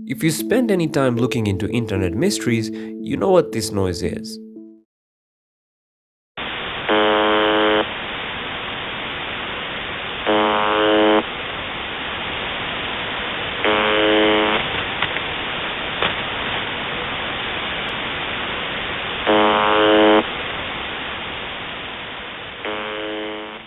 If you spend any time looking into internet mysteries, you know what this noise is.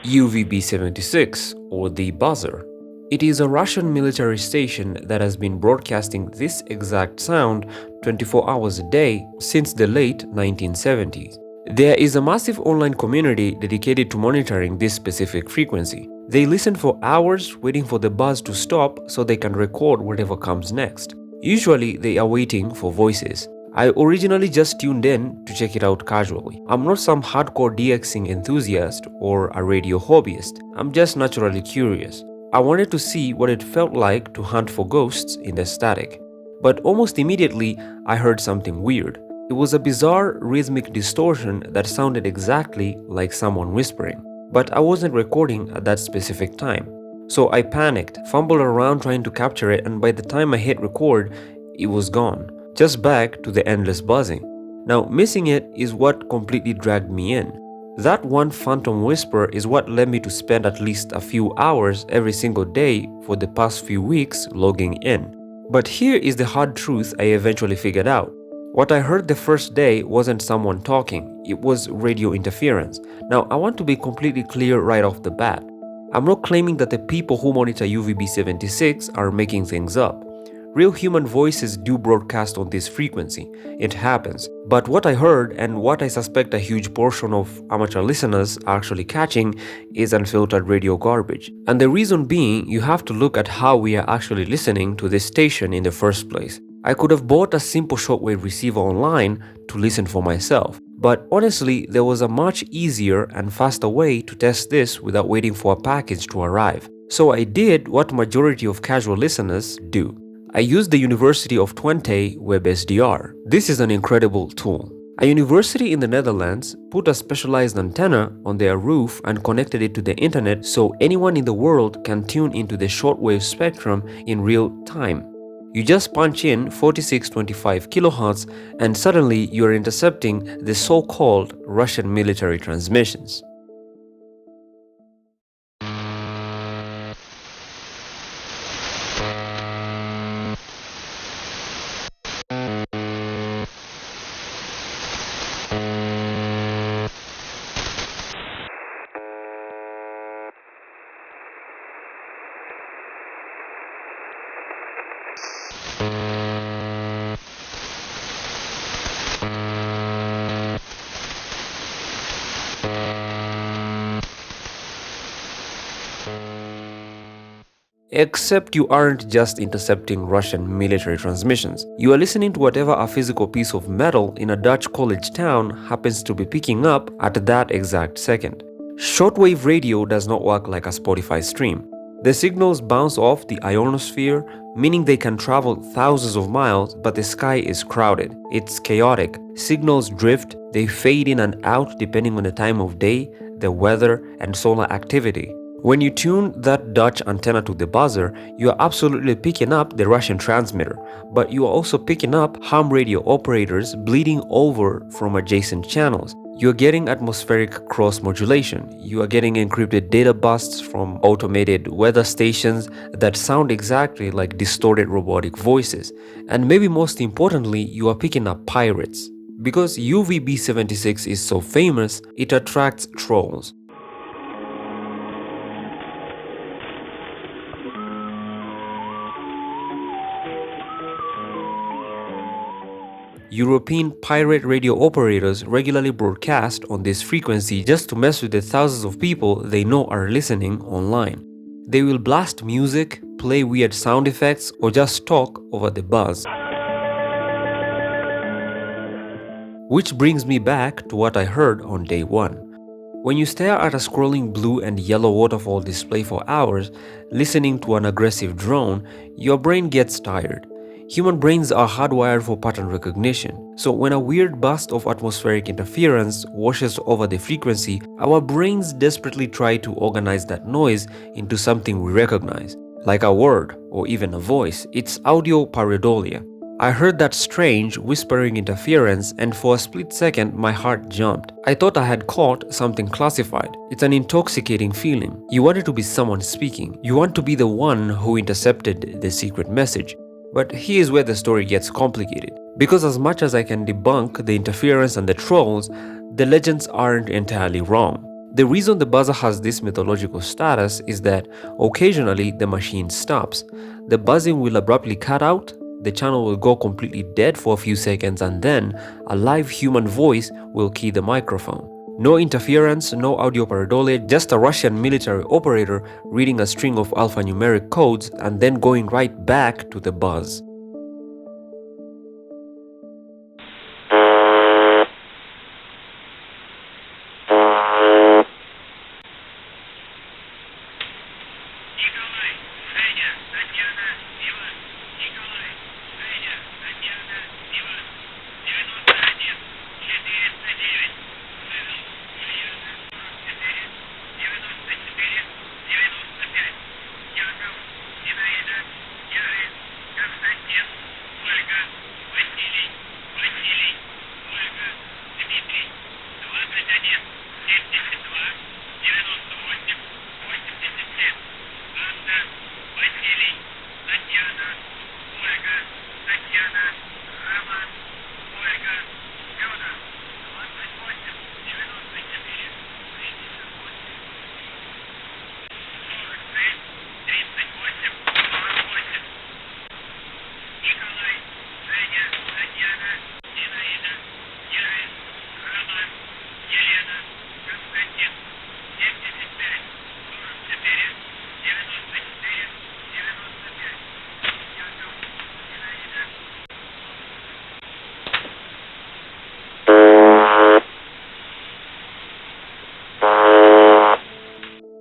UVB-76, or the buzzer. It is a Russian military station that has been broadcasting this exact sound 24 hours a day since the late 1970s. There is a massive online community dedicated to monitoring this specific frequency. They listen for hours waiting for the buzz to stop so they can record whatever comes next. Usually they are waiting for voices. I originally just tuned in to check it out casually. I'm not some hardcore DXing enthusiast or a radio hobbyist. I'm just naturally curious. I wanted to see what it felt like to hunt for ghosts in the static. But almost immediately, I heard something weird. It was a bizarre rhythmic distortion that sounded exactly like someone whispering. But I wasn't recording at that specific time. So I panicked, fumbled around trying to capture it, and by the time I hit record, it was gone. Just back to the endless buzzing. Now, missing it is what completely dragged me in. That one phantom whisper is what led me to spend at least a few hours every single day for the past few weeks logging in. But here is the hard truth I eventually figured out. What I heard the first day wasn't someone talking, it was radio interference. Now, I want to be completely clear right off the bat. I'm not claiming that the people who monitor UVB-76 are making things up. Real human voices do broadcast on this frequency. It happens. But what I heard, and what I suspect a huge portion of amateur listeners are actually catching, is unfiltered radio garbage. And the reason being, you have to look at how we are actually listening to this station in the first place. I could have bought a simple shortwave receiver online to listen for myself. But honestly, there was a much easier and faster way to test this without waiting for a package to arrive. So I did what majority of casual listeners do. I used the University of Twente WebSDR. This is an incredible tool. A university in the Netherlands put a specialized antenna on their roof and connected it to the internet so anyone in the world can tune into the shortwave spectrum in real time. You just punch in 4625 kHz and suddenly you're intercepting the so-called Russian military transmissions. Except you aren't just intercepting Russian military transmissions. You are listening to whatever a physical piece of metal in a Dutch college town happens to be picking up at that exact second. Shortwave radio does not work like a Spotify stream. The signals bounce off the ionosphere, meaning they can travel thousands of miles, but the sky is crowded. It's chaotic. Signals drift, they fade in and out depending on the time of day, the weather, and solar activity. When you tune that Dutch antenna to the buzzer, you are absolutely picking up the Russian transmitter, but you are also picking up ham radio operators bleeding over from adjacent channels. You are getting atmospheric cross-modulation. You are getting encrypted data busts from automated weather stations that sound exactly like distorted robotic voices. And maybe most importantly, you are picking up pirates. Because UVB-76 is so famous, it attracts trolls. European pirate radio operators regularly broadcast on this frequency just to mess with the thousands of people they know are listening online. They will blast music, play weird sound effects, or just talk over the buzz. Which brings me back to what I heard on day one. When you stare at a scrolling blue and yellow waterfall display for hours, listening to an aggressive drone, your brain gets tired. Human brains are hardwired for pattern recognition, so when a weird burst of atmospheric interference washes over the frequency, our brains desperately try to organize that noise into something we recognize. like a word or even a voice. It's audio pareidolia. I heard that strange, whispering interference, and for a split second, my heart jumped. I thought I had caught something classified. It's an intoxicating feeling. You wanted to be someone speaking. You want to be the one who intercepted the secret message. But here's where the story gets complicated. Because as much as I can debunk the interference and the trolls, the legends aren't entirely wrong. The reason the buzzer has this mythological status is that occasionally the machine stops. The buzzing will abruptly cut out, the channel will go completely dead for a few seconds, and then a live human voice will key the microphone. No interference, no audio pareidolia, just a Russian military operator reading a string of alphanumeric codes and then going right back to the buzz.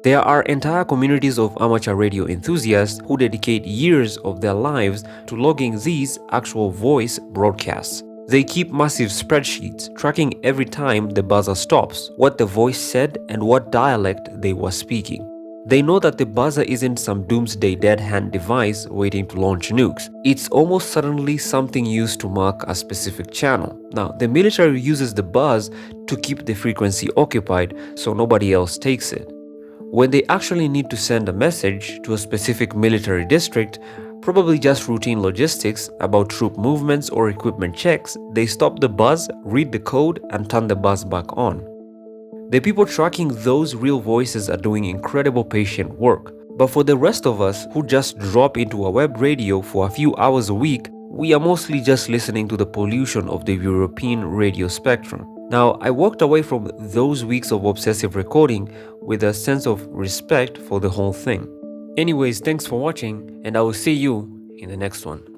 There are entire communities of amateur radio enthusiasts who dedicate years of their lives to logging these actual voice broadcasts. They keep massive spreadsheets, tracking every time the buzzer stops, what the voice said, and what dialect they were speaking. They know that the buzzer isn't some doomsday dead-hand device waiting to launch nukes. It's almost certainly something used to mark a specific channel. Now, the military uses the buzz to keep the frequency occupied so nobody else takes it. When they actually need to send a message to a specific military district, probably just routine logistics about troop movements or equipment checks, they stop the buzz, read the code, and turn the buzz back on. The people tracking those real voices are doing incredible patient work. But for the rest of us who just drop into a web radio for a few hours a week, we are mostly just listening to the pollution of the European radio spectrum. Now, I walked away from those weeks of obsessive recording with a sense of respect for the whole thing. Anyways, thanks for watching, and I will see you in the next one.